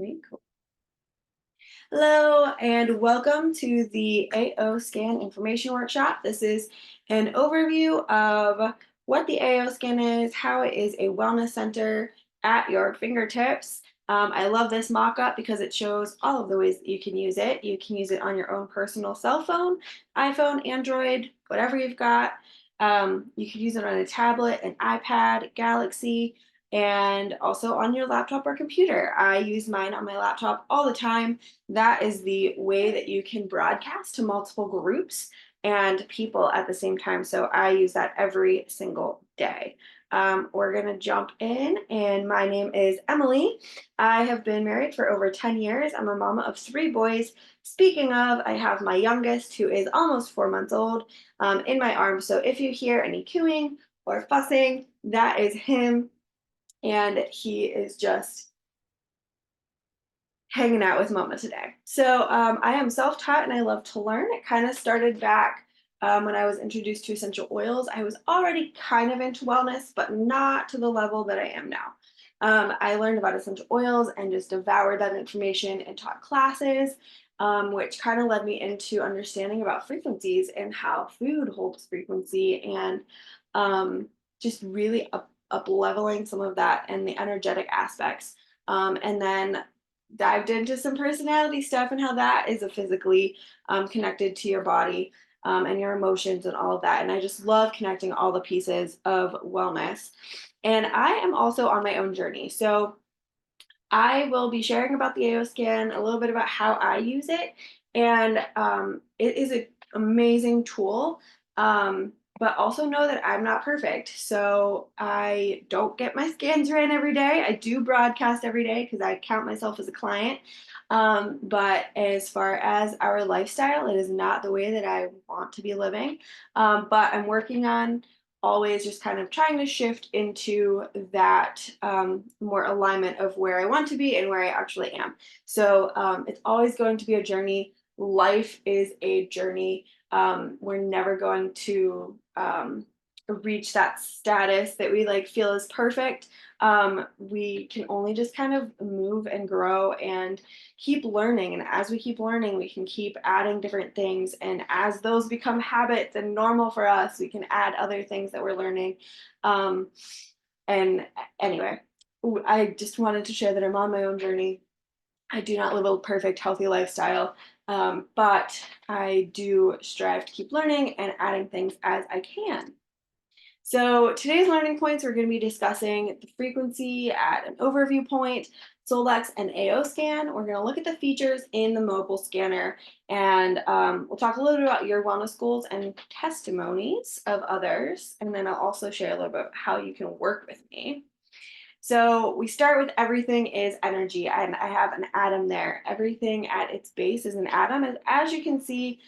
Very cool. Hello and welcome to the AO Scan Information Workshop. This is an overview of what the AO Scan is, how it is a wellness center at your fingertips. I love this mock-up because it shows all of the ways that you can use it. You can use it on your own personal cell phone, iPhone, Android, whatever you've got. You can use it on a tablet, an iPad, Galaxy, and also on your laptop or computer. I use mine on my laptop all the time. That is the way that you can broadcast to multiple groups and people at the same time. So I use that every single day. We're going to jump in, and my name is Emily. I have been married for over 10 years. I'm a mama of three boys. Speaking of, I have my youngest, who is almost 4 months old, in my arms. So if you hear any cooing or fussing, that is him. And he is just hanging out with Mama today. So I am self-taught and I love to learn. It kind of started back when I was introduced to essential oils. I was already kind of into wellness, but not to the level that I am now. I learned about essential oils and just devoured that information and taught classes, which kind of led me into understanding about frequencies and how food holds frequency and just really up leveling some of that and the energetic aspects. And then dived into some personality stuff and how that is a physically connected to your body and your emotions and all of that. And I just love connecting all the pieces of wellness. And I am also on my own journey. So I will be sharing about the AO scan, a little bit about how I use it. And it is an amazing tool. But also know that I'm not perfect. So I don't get my scans ran every day. I do broadcast every day because I count myself as a client. But as far as our lifestyle, it is not the way that I want to be living. But I'm working on always just kind of trying to shift into that more alignment of where I want to be and where I actually am. So it's always going to be a journey. Life is a journey. We're never going to reach that status that we like feel is perfect. We can only just kind of move and grow and keep learning. And as we keep learning, we can keep adding different things. And as those become habits and normal for us, we can add other things that we're learning. And anyway, I just wanted to share that I'm on my own journey. I do not live a perfect, healthy lifestyle, but I do strive to keep learning and adding things as I can. So today's learning points, we're going to be discussing the frequency at an overview point, Solex and AO scan. We're going to look at the features in the mobile scanner, and we'll talk a little bit about your wellness goals and testimonies of others. And then I'll also share a little bit about how you can work with me. So we start with everything is energy, and I have an atom there. Everything at its base is an atom. As you can see,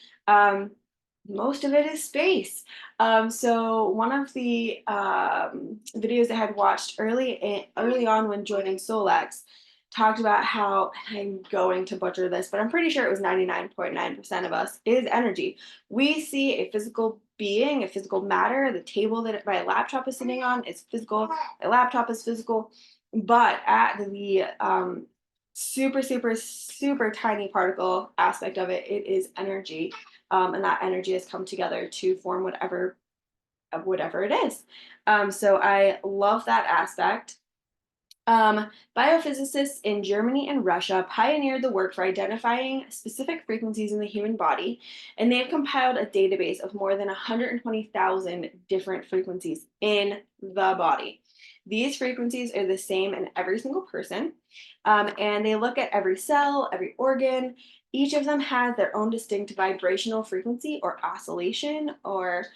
most of it is space. So one of the videos I had watched early on when joining Solex talked about how, and I'm going to butcher this, but I'm pretty sure it was 99.9% of us is energy. We see a physical being, a physical matter. The table that my laptop is sitting on is physical. My laptop is physical, but at the super tiny particle aspect of it, it is energy, and that energy has come together to form whatever it is. So I love that aspect. Biophysicists in Germany and Russia pioneered the work for identifying specific frequencies in the human body, and they have compiled a database of more than 120,000 different frequencies in the body. These frequencies are the same in every single person, and they look at every cell, every organ. Each of them has their own distinct vibrational frequency or oscillation, or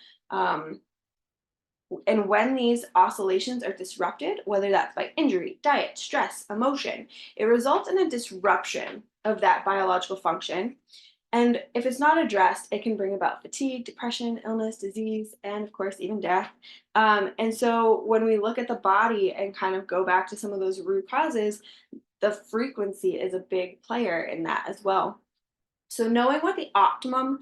and when these oscillations are disrupted, whether that's by injury, diet, stress, emotion, it results in a disruption of that biological function. And if it's not addressed, it can bring about fatigue, depression, illness, disease, and of course, even death. And so when we look at the body and kind of go back to some of those root causes, the frequency is a big player in that as well. So knowing what the optimum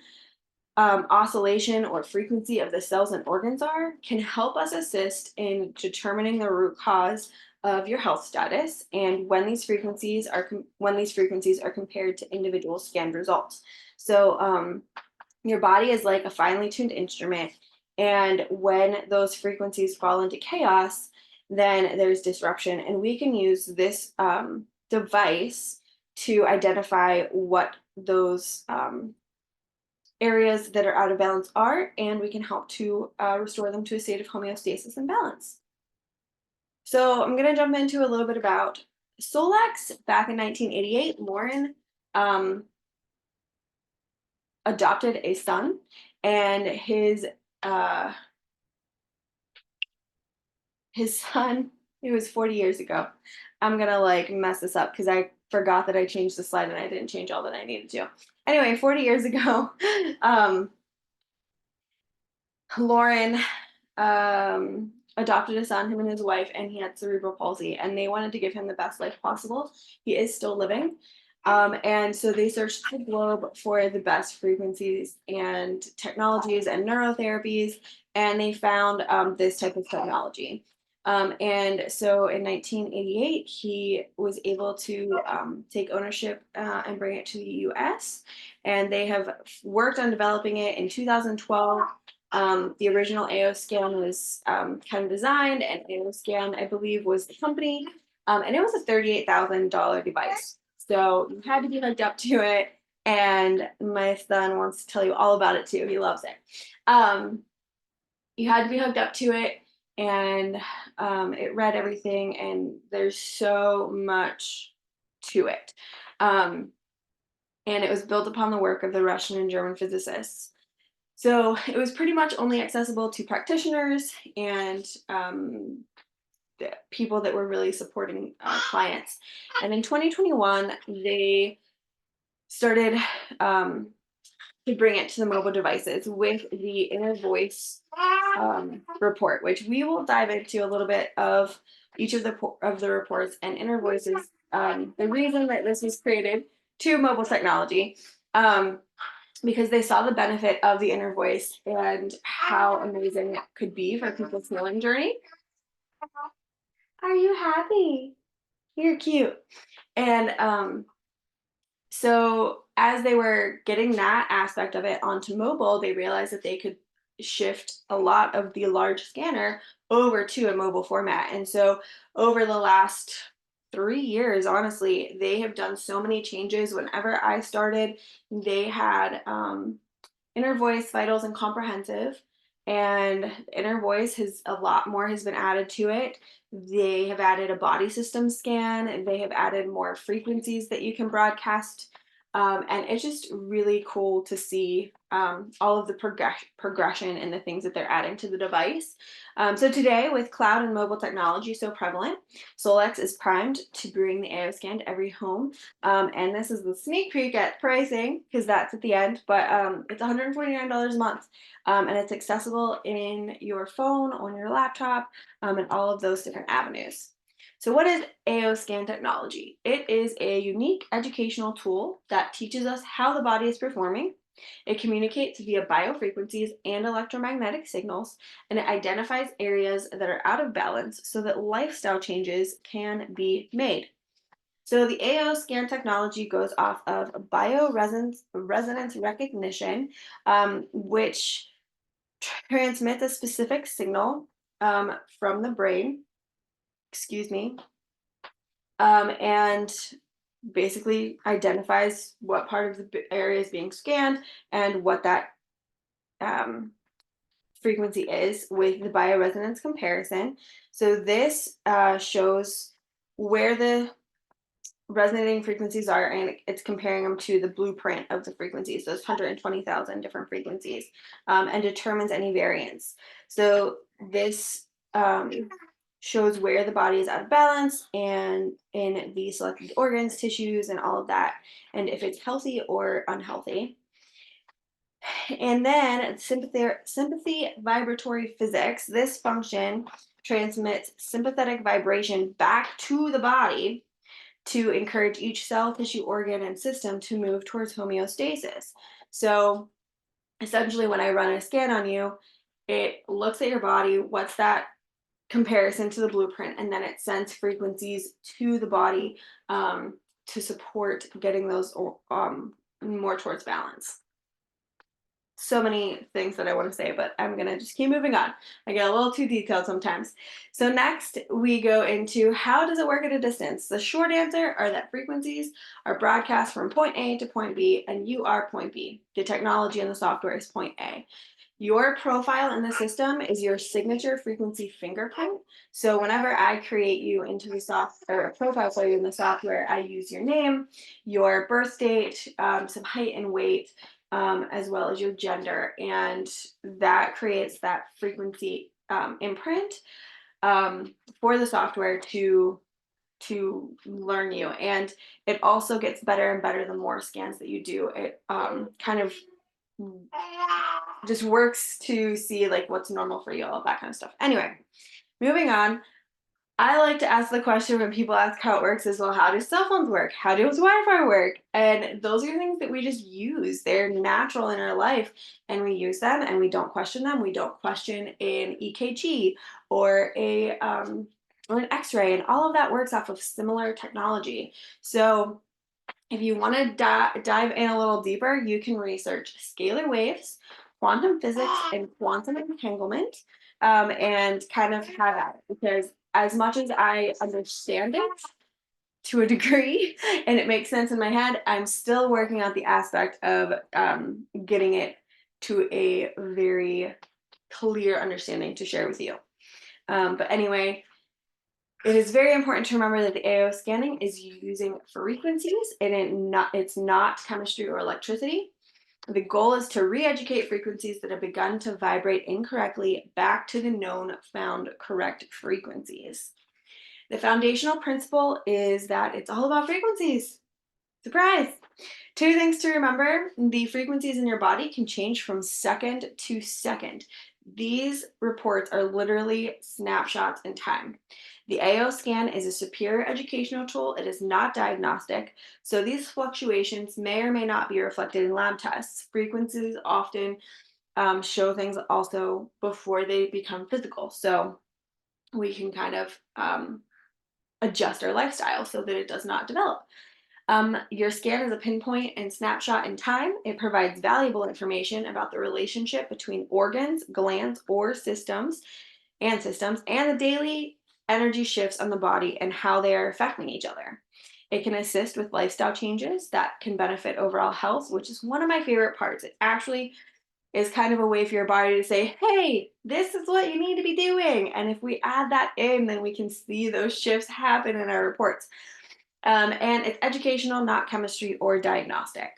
oscillation or frequency of the cells and organs are can help us assist in determining the root cause of your health status and when these frequencies are compared to individual scanned results. So your body is like a finely tuned instrument, and when those frequencies fall into chaos, then there's disruption, and we can use this device to identify what those areas that are out of balance are, and we can help to restore them to a state of homeostasis and balance. So I'm going to jump into a little bit about Solex. Back in 1988, Lauren um, adopted a son, and uh, his son, it was 40 years ago. I'm gonna like mess this up because I forgot that I changed the slide and I didn't change all that I needed to. Anyway, 40 years ago, um, Lauren adopted a son, him and his wife, and he had cerebral palsy, and they wanted to give him the best life possible. He is still living. And so they searched the globe for the best frequencies and technologies and neurotherapies, and they found this type of technology. And so in 1988, he was able to take ownership and bring it to the US. And they have worked on developing it in 2012. The original AO Scan was kind of designed, and AO Scan, I believe, was the company. And it was a $38,000 device. So you had to be hooked up to it. And my son wants to tell you all about it too. He loves it. You had to be hooked up to it, and it read everything, and there's so much to it. And it was built upon the work of the Russian and German physicists. So it was pretty much only accessible to practitioners and people that were really supporting clients. And in 2021, they started to bring it to the mobile devices with the Inner Voice report, which we will dive into a little bit of each of the reports. And Inner Voice is the reason that this was created to mobile technology. Because they saw the benefit of the Inner Voice and how amazing it could be for people's healing journey. Are you happy? You're cute. And so as they were getting that aspect of it onto mobile, they realized that they could shift a lot of the large scanner over to a mobile format. And so over the last 3 years, honestly, they have done so many changes. Whenever I started, they had Inner Voice, Vitals, and Comprehensive. And Inner Voice has a lot more has been added to it. They have added a body system scan, and they have added more frequencies that you can broadcast. And it's just really cool to see all of the progression and the things that they're adding to the device. So today, with cloud and mobile technology so prevalent, Solex is primed to bring the AO Scan to every home. And this is the sneak peek at pricing, because that's at the end, but it's $149 a month. And it's accessible in your phone, on your laptop, and all of those different avenues. So what is AO Scan technology? It is a unique educational tool that teaches us how the body is performing. It communicates via biofrequencies and electromagnetic signals, and it identifies areas that are out of balance so that lifestyle changes can be made. So the AO Scan technology goes off of bioresonance recognition, which transmits a specific signal from the brain, excuse me, and basically identifies what part of the area is being scanned and what that frequency is with the bioresonance comparison. So this shows where the resonating frequencies are, and it's comparing them to the blueprint of the frequencies, those 120,000 different frequencies, and determines any variance. So this shows where the body is out of balance and in the selected organs, tissues, and all of that, and if it's healthy or unhealthy. And then sympathy vibratory physics. This function transmits sympathetic vibration back to the body to encourage each cell, tissue, organ, and system to move towards homeostasis. So essentially, when I run a scan on you, it looks at your body, what's that comparison to the blueprint, and then it sends frequencies to the body to support getting those more towards balance. So many things that I want to say, but I'm gonna just keep moving on. I get a little too detailed sometimes. So next we go into how does it work at a distance? The short answer are that frequencies are broadcast from point A to point B, and you are point B. The technology and the software is point A. Your profile in the system is your signature frequency fingerprint. So whenever I create you into the software, or a profile for you in the software, I use your name, your birth date, some height and weight, as well as your gender, and that creates that frequency imprint for the software to learn you. And it also gets better and better the more scans that you do. It kind of just works to see like what's normal for you, all of that kind of stuff. Anyway, moving on. I like to ask the question when people ask how it works is, well, how do cell phones work? How does Wi-Fi work? And those are things that we just use. They're natural in our life, and we use them and we don't question them. We don't question an EKG or or an X-ray, and all of that works off of similar technology. So if you want to dive in a little deeper, you can research scalar waves, quantum physics, and quantum entanglement, and kind of have at it. Because as much as I understand it to a degree and it makes sense in my head, I'm still working out the aspect of getting it to a very clear understanding to share with you. But anyway, it is very important to remember that the AO scanning is using frequencies and it's not chemistry or electricity. The goal is to re-educate frequencies that have begun to vibrate incorrectly back to the known found correct frequencies. The foundational principle is that it's all about frequencies. Surprise! Two things to remember. The frequencies in your body can change from second to second. These reports are literally snapshots in time. The AO scan is a superior educational tool. It is not diagnostic. So these fluctuations may or may not be reflected in lab tests. Frequencies often show things also before they become physical. So we can kind of adjust our lifestyle so that it does not develop. Your scan is a pinpoint and snapshot in time. It provides valuable information about the relationship between organs, glands, or systems, and the daily energy shifts on the body and how they are affecting each other. It can assist with lifestyle changes that can benefit overall health, which is one of my favorite parts. It actually is kind of a way for your body to say, hey, this is what you need to be doing. And if we add that in, then we can see those shifts happen in our reports. And it's educational, not chemistry or diagnostic.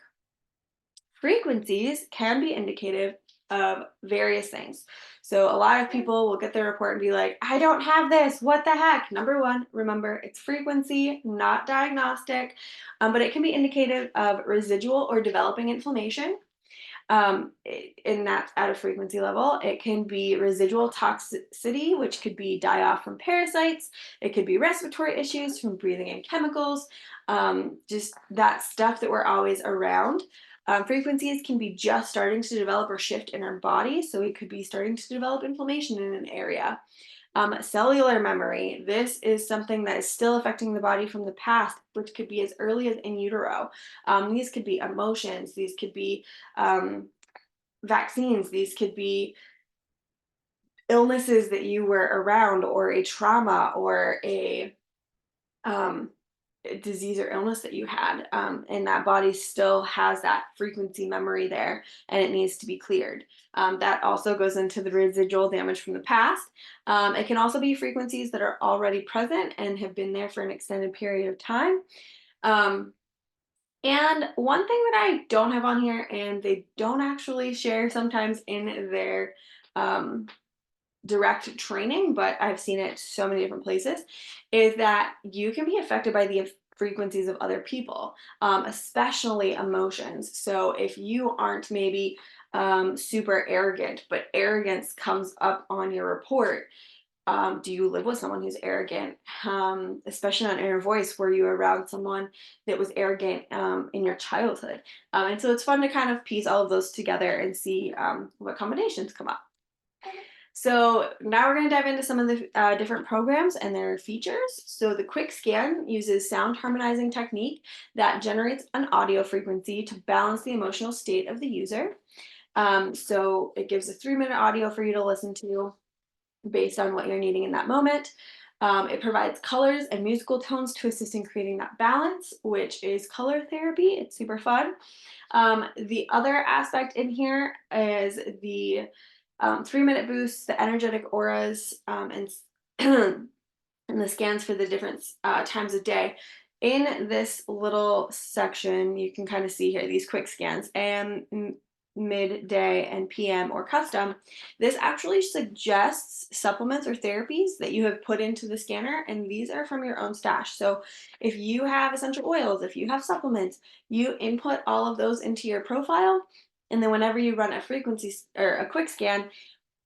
Frequencies can be indicative of various things. So a lot of people will get their report and be like, I don't have this. What the heck? Number one, remember it's frequency, not diagnostic, but it can be indicative of residual or developing inflammation. In that at a frequency level, it can be residual toxicity, which could be die off from parasites. It could be respiratory issues from breathing in chemicals, just that stuff that we're always around. Frequencies can be just starting to develop or shift in our body, so we could be starting to develop inflammation in an area. Cellular memory. This is something that is still affecting the body from the past, which could be as early as in utero. These could be emotions. These could be vaccines. These could be illnesses that you were around, or a trauma, or um, a disease or illness that you had. And that body still has that frequency memory there, and it needs to be cleared. That also goes into the residual damage from the past. It can also be frequencies that are already present and have been there for an extended period of time. And one thing that I don't have on here, and they don't actually share sometimes in their direct training, but I've seen it so many different places, is that you can be affected by the frequencies of other people, especially emotions. So if you aren't maybe super arrogant, but arrogance comes up on your report, do you live with someone who's arrogant? Especially on Inner Voice, were you around someone that was arrogant in your childhood? And so it's fun to kind of piece all of those together and see what combinations come up. So now we're going to dive into some of the different programs and their features. So the Quick Scan uses sound harmonizing technique that generates an audio frequency to balance the emotional state of the user. So it gives a 3-minute audio for you to listen to based on what you're needing in that moment. It provides colors and musical tones to assist in creating that balance, which is color therapy. It's super fun. The other aspect in here is the 3-minute boosts, the energetic auras, and and the scans for the different times of day. In this little section, you can kind of see here these quick scans, AM, midday, and PM or custom. This actually suggests supplements or therapies that you have put into the scanner, and these are from your own stash. So if you have essential oils, if you have supplements, you input all of those into your profile. And then whenever you run a frequency or a quick scan,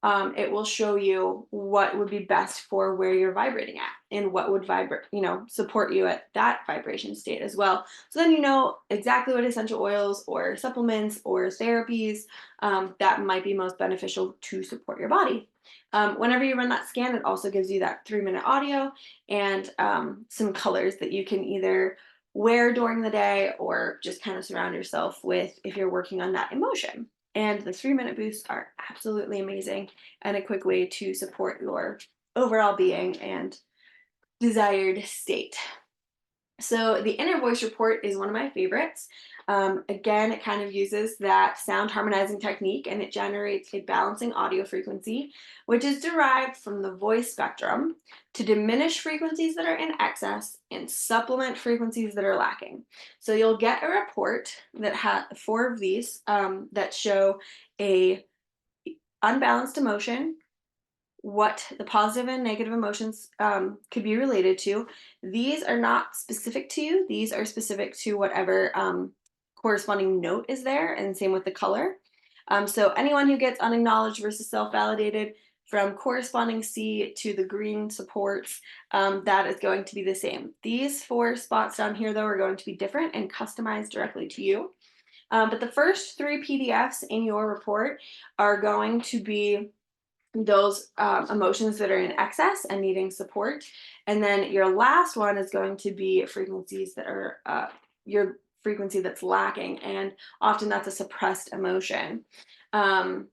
it will show you what would be best for where you're vibrating at and what would vibrate, support you at that vibration state as well. So then you know exactly what essential oils or supplements or therapies that might be most beneficial to support your body. Whenever you run that scan, it also gives you that 3-minute audio and some colors that you can either wear during the day or just kind of surround yourself with if you're working on that emotion. And the 3-minute boosts are absolutely amazing and a quick way to support your overall being and desired state. So the inner voice report is one of my favorites. Again, it kind of uses that sound harmonizing technique and it generates a balancing audio frequency, which is derived from the voice spectrum to diminish frequencies that are in excess and supplement frequencies that are lacking. So you'll get a report that has 4 of these that show a unbalanced emotion, what the positive and negative emotions could be related to. These are not specific to you. These are specific to whatever corresponding note is there, and same with the color. So anyone who gets unacknowledged versus self-validated from corresponding C to the green supports, that is going to be the same. These 4 spots down here, though, are going to be different and customized directly to you. But the first 3 PDFs in your report are going to be those emotions that are in excess and needing support. And then your last one is going to be frequencies that are your frequency that's lacking. And often that's a suppressed emotion. And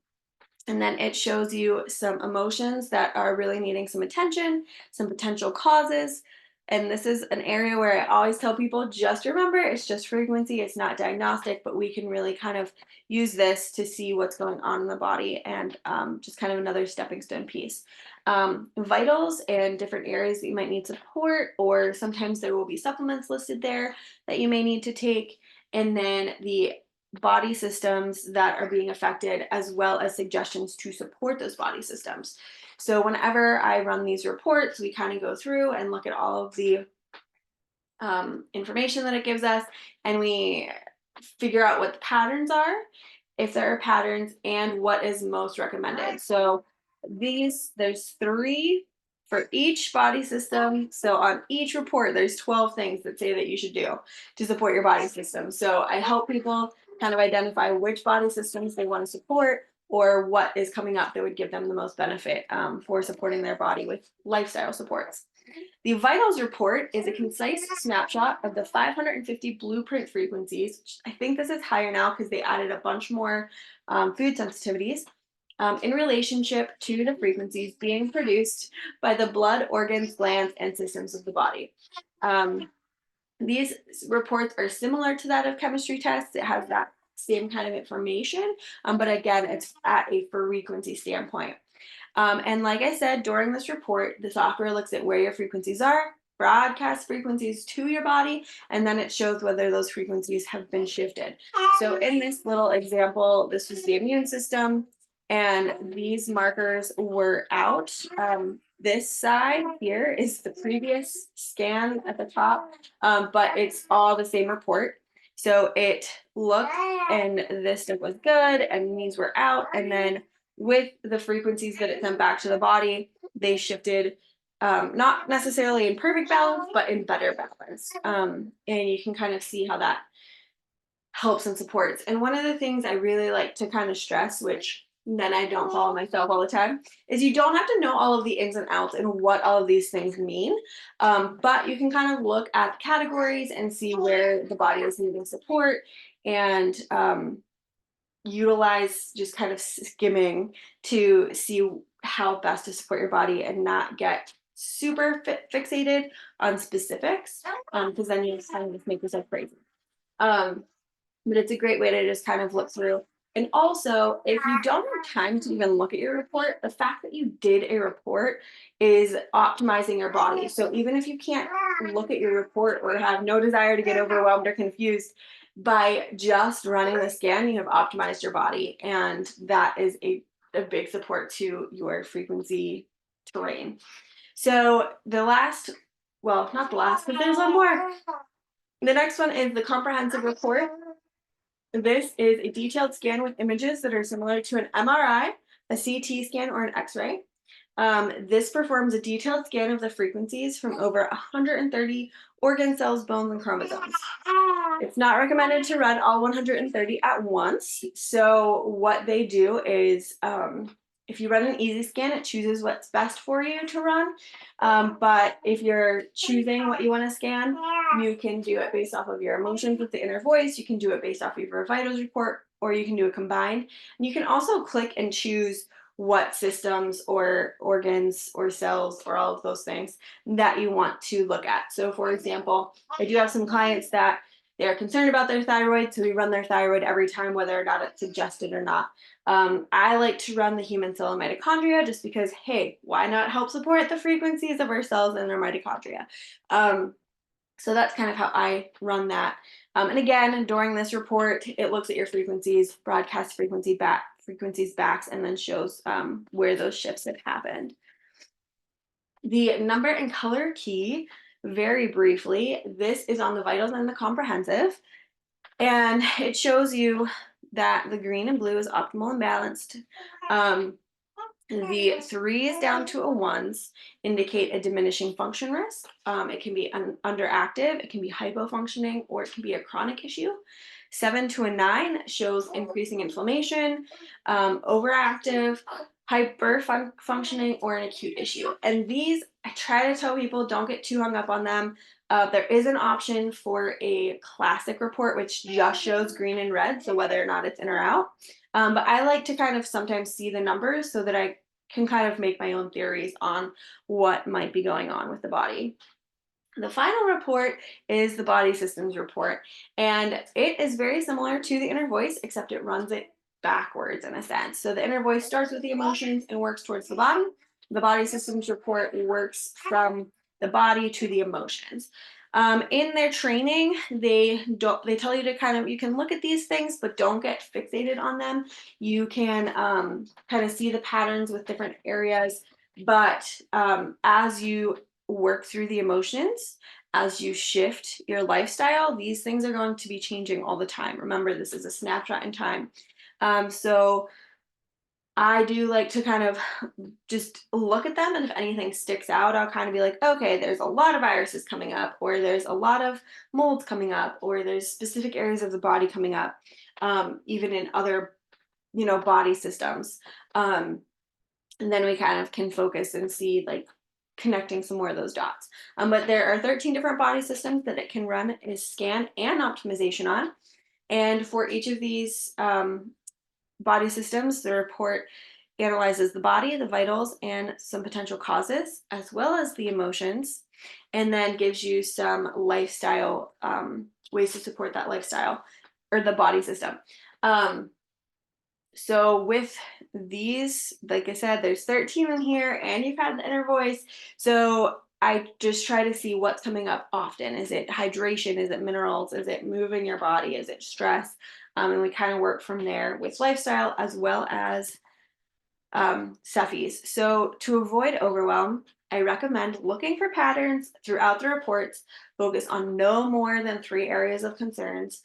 then it shows you some emotions that are really needing some attention, some potential causes. And this is an area where I always tell people, just remember, it's just frequency, it's not diagnostic, but we can really kind of use this to see what's going on in the body and just kind of another stepping stone piece. Vitals and different areas that you might need support, or sometimes there will be supplements listed there that you may need to take. And then the body systems that are being affected, as well as suggestions to support those body systems. So whenever I run these reports, we kind of go through and look at all of the information that it gives us, and we figure out what the patterns are, if there are patterns, and what is most recommended. So there's 3 for each body system. So on each report, there's 12 things that say that you should do to support your body system. So I help people kind of identify which body systems they want to support or what is coming up that would give them the most benefit for supporting their body with lifestyle supports. The Vitals report is a concise snapshot of the 550 blueprint frequencies. Which I think this is higher now because they added a bunch more food sensitivities in relationship to the frequencies being produced by the blood, organs, glands, and systems of the body. These reports are similar to that of chemistry tests. It has that same kind of information, but again, it's at a frequency standpoint. And like I said, during this report, the software looks at where your frequencies are, broadcasts frequencies to your body, and then it shows whether those frequencies have been shifted. So in this little example, this was the immune system, and these markers were out. This side here is the previous scan at the top, but it's all the same report. So it looked and this stuff was good and these were out, and then with the frequencies that it sent back to the body, they shifted not necessarily in perfect balance, but in better balance. And you can kind of see how that helps and supports. And one of the things I really like to kind of stress, which and then I don't follow myself all the time, is you don't have to know all of the ins and outs and what all of these things mean. But you can kind of look at the categories and see where the body is needing support, and utilize just kind of skimming to see how best to support your body and not get super fixated on specifics, because then you just kind of just make yourself crazy. Um, but it's a great way to just kind of look through. And also, if you don't have time to even look at your report, the fact that you did a report is optimizing your body. So even if you can't look at your report or have no desire to get overwhelmed or confused, by just running the scan, you have optimized your body. And that is a big support to your frequency terrain. So the last, well, not the last, but there's one more. The next one is the comprehensive report. This is a detailed scan with images that are similar to an MRI, a CT scan, or an X-ray. This performs a detailed scan of the frequencies from over 130 organ cells, bones, and chromosomes. It's not recommended to run all 130 at once. So what they do is, if you run an easy scan, it chooses what's best for you to run. But if you're choosing what you want to scan, you can do it based off of your emotions with the inner voice. You can do it based off of your vitals report, or you can do it combined. And you can also click and choose what systems or organs or cells or all of those things that you want to look at. So for example, I do have some clients that they're concerned about their thyroid, so we run their thyroid every time, whether or not it's suggested or not. I like to run the human cell and mitochondria just because, hey, why not help support the frequencies of our cells and their mitochondria? So that's kind of how I run that. And again, during this report, it looks at your frequencies, broadcast frequencies backs, and then shows where those shifts have happened. The number and color key, very briefly, this is on the vitals and the comprehensive. And it shows you that the green and blue is optimal and balanced. The threes down to a ones indicate a diminishing function risk. It can be underactive, it can be hypofunctioning, or it can be a chronic issue. 7 to a 9 shows increasing inflammation, overactive, hyper-functioning, or an acute issue. And these, I try to tell people, don't get too hung up on them. There is an option for a classic report, which just shows green and red, so whether or not it's in or out. But I like to kind of sometimes see the numbers so that I can kind of make my own theories on what might be going on with the body. The final report is the body systems report, and it is very similar to the inner voice, except it runs it backwards in a sense. So the inner voice starts with the emotions and works towards the body. The body systems report works from the body to the emotions. In their training, they tell you to kind of, you can look at these things, but don't get fixated on them. You can kind of see the patterns with different areas, but as you work through the emotions, as you shift your lifestyle, these things are going to be changing all the time. Remember, this is a snapshot in time. So I do like to kind of just look at them, and if anything sticks out, I'll kind of be like, okay, there's a lot of viruses coming up, or there's a lot of molds coming up, or there's specific areas of the body coming up, even in other, body systems. And then we kind of can focus and see like connecting some more of those dots. But there are 13 different body systems that it can run a scan and optimization on. And for each of these body systems, the report analyzes the body, the vitals, and some potential causes, as well as the emotions, and then gives you some lifestyle ways to support that lifestyle or the body system. So with these, like I said, there's 13 in here, and you've had the inner voice. So I just try to see what's coming up often. Is it hydration? Is it minerals? Is it moving your body? Is it stress? And we kind of work from there with lifestyle as well as Cephes. So to avoid overwhelm, I recommend looking for patterns throughout the reports, focus on no more than 3 areas of concerns.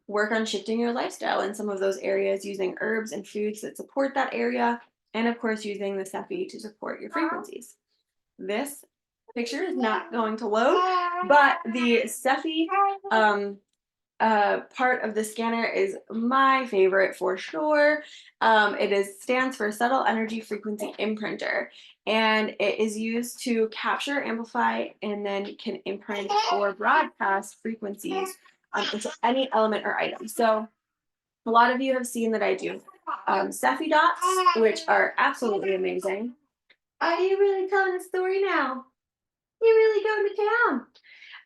Work on shifting your lifestyle in some of those areas using herbs and foods that support that area, and of course using the Cephi to support your frequencies. This picture is not going to load, but the Cephi part of the scanner is my favorite for sure. Stands for Subtle Energy Frequency Imprinter, and it is used to capture, amplify, and then can imprint or broadcast frequencies into any element or item. So a lot of you have seen that I do Cepheid dots, which are absolutely amazing. Are you really telling a story now? You're really going to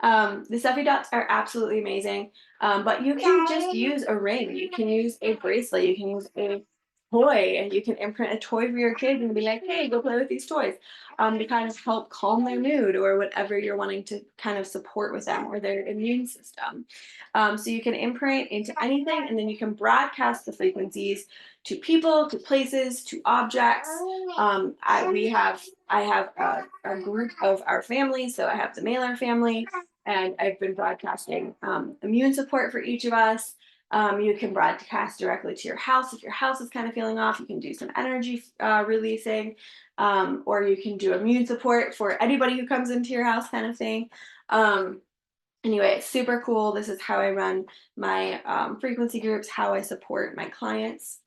town. The Cepheid dots are absolutely amazing, but you can just use a ring. You can use a bracelet. You can use a toy, and you can imprint a toy for your kids and be like, "Hey, go play with these toys," to kind of help calm their mood or whatever you're wanting to kind of support with them or their immune system. So you can imprint into anything, and then you can broadcast the frequencies to people, to places, to objects. I have a group of our family, so I have the Mailer family, and I've been broadcasting immune support for each of us. You can broadcast directly to your house if your house is kind of feeling off. You can do some energy releasing, or you can do immune support for anybody who comes into your house, kind of thing. Anyway, it's super cool. This is how I run my frequency groups, how I support my clients.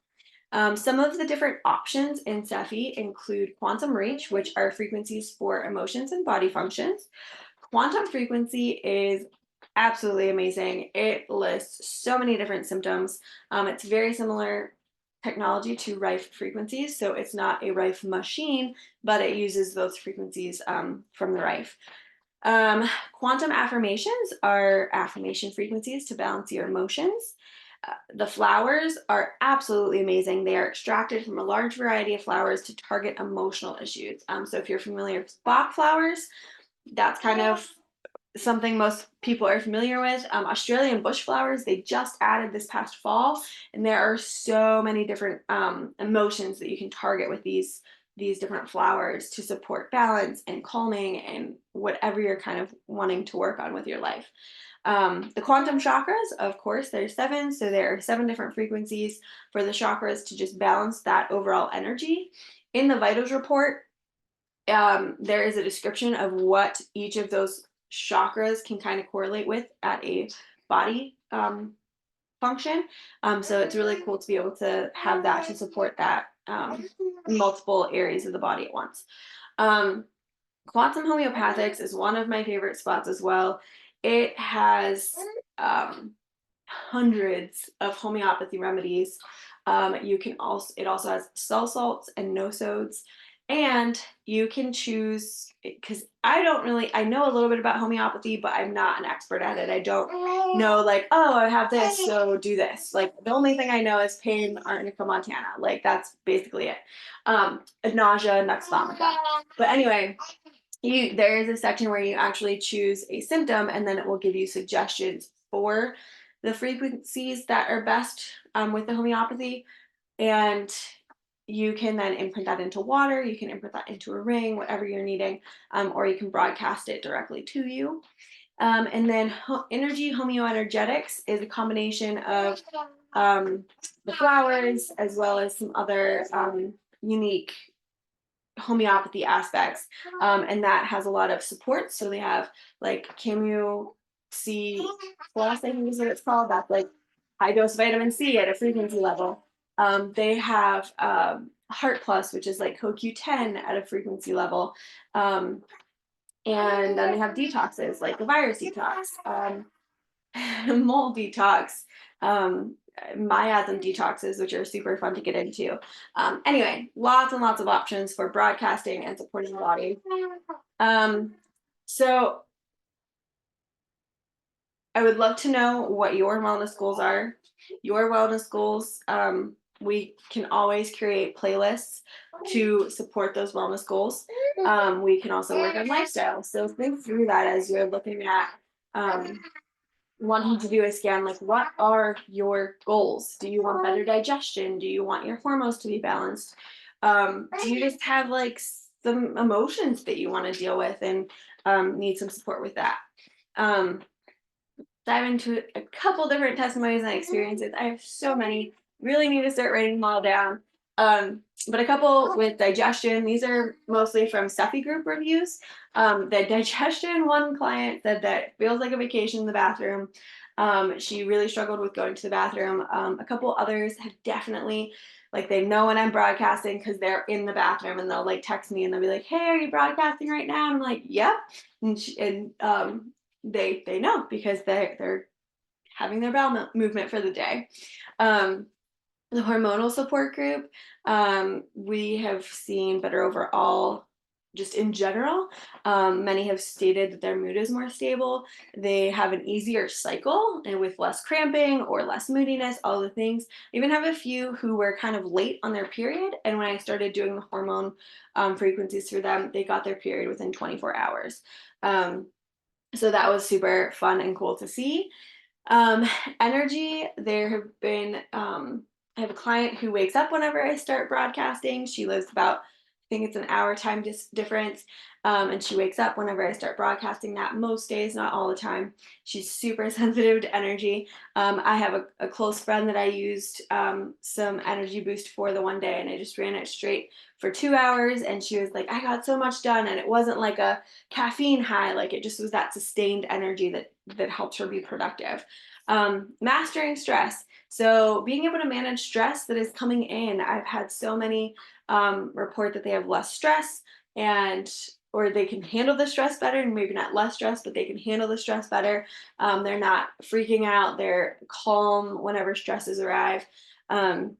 Some of the different options in Cepheid include quantum reach, which are frequencies for emotions and body functions. Quantum frequency is absolutely amazing. It lists so many different symptoms. It's very similar technology to Rife frequencies, so it's not a Rife machine, but it uses those frequencies from the Rife. Quantum affirmations are affirmation frequencies to balance your emotions. The flowers are absolutely amazing. They are extracted from a large variety of flowers to target emotional issues. So if you're familiar with Bach flowers, that's kind of something most people are familiar with. Australian bush flowers, they just added this past fall, and there are so many different emotions that you can target with these different flowers to support balance and calming and whatever you're kind of wanting to work on with your life. The quantum chakras, of course, there's 7, so there are 7 different frequencies for the chakras to just balance that overall energy. In the Vitals report, there is a description of what each of those chakras can kind of correlate with at a body function. So it's really cool to be able to have that to support that multiple areas of the body at once. Quantum homeopathics is one of my favorite spots as well. It has hundreds of homeopathy remedies. It also has cell salts and no-sodes, and you can choose, because I know a little bit about homeopathy, but I'm not an expert at it. I don't know, like, oh, I have this, so do this. Like, the only thing I know is pain, arnica montana. Like, that's basically it. Nausea, nux vomica. But anyway, there is a section where you actually choose a symptom, and then it will give you suggestions for the frequencies that are best with the homeopathy. And you can then imprint that into water, you can imprint that into a ring, whatever you're needing, or you can broadcast it directly to you. And then energy homeoenergetics is a combination of the flowers as well as some other unique homeopathy aspects, and that has a lot of support. So they have like Camu C plus, I think is what it's called. That's like high dose vitamin C at a frequency level. They have Heart Plus, which is like CoQ10 at a frequency level. And then they have detoxes like the virus detox, mold detox, miasm detoxes, which are super fun to get into. Anyway, lots and lots of options for broadcasting and supporting the body. So I would love to know what your wellness goals are. Your wellness goals, we can always create playlists to support those wellness goals. We can also work on lifestyle. So think through that as you're looking at wanting to do a scan. Like, what are your goals? Do you want better digestion? Do you want your hormones to be balanced? Do you just have like some emotions that you want to deal with and need some support with that? Dive into a couple different testimonies and experiences. I have so many. Really need to start writing them all down. But a couple with digestion. These are mostly from Cepheid group reviews. The digestion, one client said that it feels like a vacation in the bathroom. She really struggled with going to the bathroom. A couple others have definitely, like, they know when I'm broadcasting because they're in the bathroom and they'll like text me and they'll be like, "Hey, are you broadcasting right now?" And I'm like, "Yep." And they know because they're having their bowel movement for the day. Um, the hormonal support group, we have seen better overall, just in general. Many have stated that their mood is more stable. They have an easier cycle and with less cramping or less moodiness, all the things. I even have a few who were kind of late on their period. And when I started doing the hormone frequencies for them, they got their period within 24 hours. So that was super fun and cool to see. Um, Energy, there have been, I have a client who wakes up whenever I start broadcasting. She lives about, I think it's an hour time difference. And she wakes up whenever I start broadcasting that most days, not all the time. She's super sensitive to energy. I have a close friend that I used some energy boost for the one day, and I just ran it straight for 2 hours. And she was like, I got so much done. And it wasn't like a caffeine high, like it just was that sustained energy that helped her be productive. Mastering stress. So being able to manage stress that is coming in. I've had so many report that they have less stress, and or they can handle the stress better, and maybe not less stress, but they can handle the stress better. They're not freaking out. They're calm whenever stresses arrive, and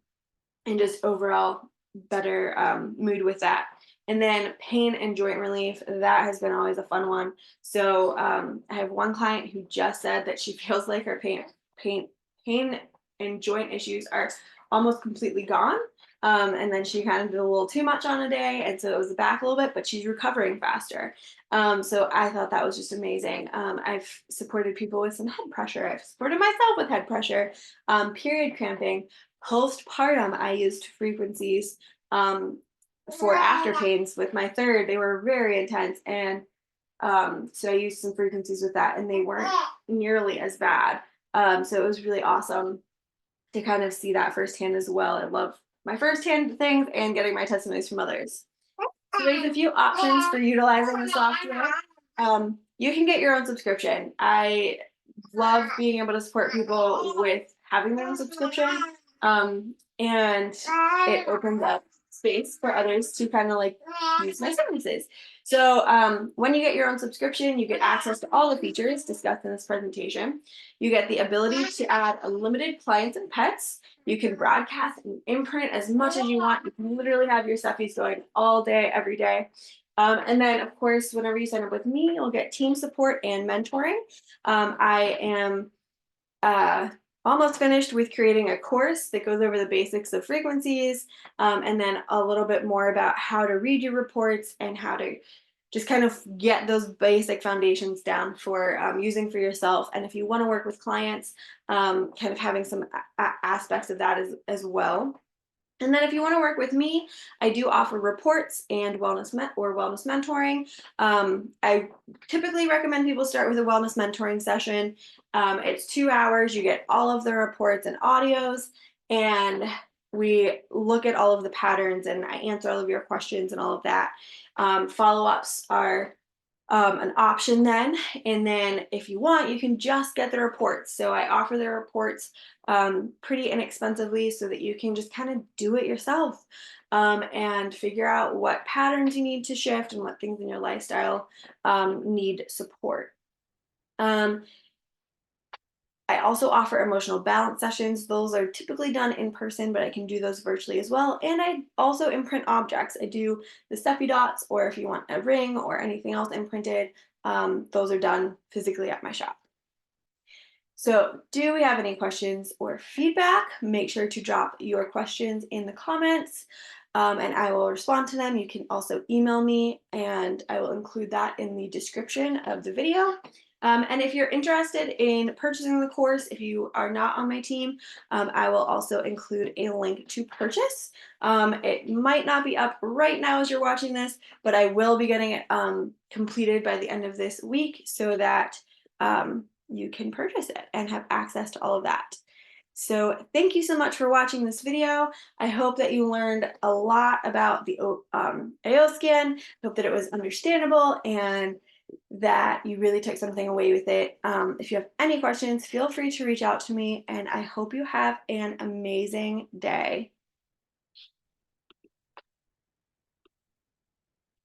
just overall better mood with that. And then pain and joint relief, that has been always a fun one. So I have one client who just said that she feels like her pain, pain and joint issues are almost completely gone. And then she kind of did a little too much on a day, and so it was back a little bit, but she's recovering faster. So I thought that was just amazing. I've supported people with some head pressure. I've supported myself with head pressure, period cramping, postpartum. I used frequencies for after pains with my third. They were very intense, and so I used some frequencies with that, and they weren't nearly as bad. So it was really awesome to kind of see that firsthand as well. I love my firsthand things and getting my testimonies from others. So there's a few options for utilizing the software. You can get your own subscription. I love being able to support people with having their own subscription. And it opens up space for others to kind of like use my services. So when you get your own subscription, you get access to all the features discussed in this presentation. You get the ability to add unlimited clients and pets. You can broadcast and imprint as much as you want. You can literally have your stuffies going all day, every day. And then, of course, whenever you sign up with me, you'll get team support and mentoring. I am almost finished with creating a course that goes over the basics of frequencies, and then a little bit more about how to read your reports and how to just kind of get those basic foundations down for using for yourself. And if you want to work with clients, kind of having some aspects of that as well. And then if you want to work with me, I do offer reports and wellness mentoring. I typically recommend people start with a wellness mentoring session. It's 2 hours. You get all of the reports and audios, and we look at all of the patterns, and I answer all of your questions and all of that. Follow-ups are an option then. And then if you want, you can just get the reports. So I offer the reports pretty inexpensively so that you can just kind of do it yourself, and figure out what patterns you need to shift and what things in your lifestyle need support. I also offer emotional balance sessions. Those are typically done in person, but I can do those virtually as well. And I also imprint objects. I do the stuffy dots, or if you want a ring or anything else imprinted, those are done physically at my shop. So do we have any questions or feedback? Make sure to drop your questions in the comments, and I will respond to them. You can also email me, and I will include that in the description of the video. And if you're interested in purchasing the course, if you are not on my team, I will also include a link to purchase. It might not be up right now as you're watching this, but I will be getting it completed by the end of this week so that you can purchase it and have access to all of that. So thank you so much for watching this video. I hope that you learned a lot about the AO scan. Hope that it was understandable and that you really took something away with it. If you have any questions, feel free to reach out to me, and I hope you have an amazing day.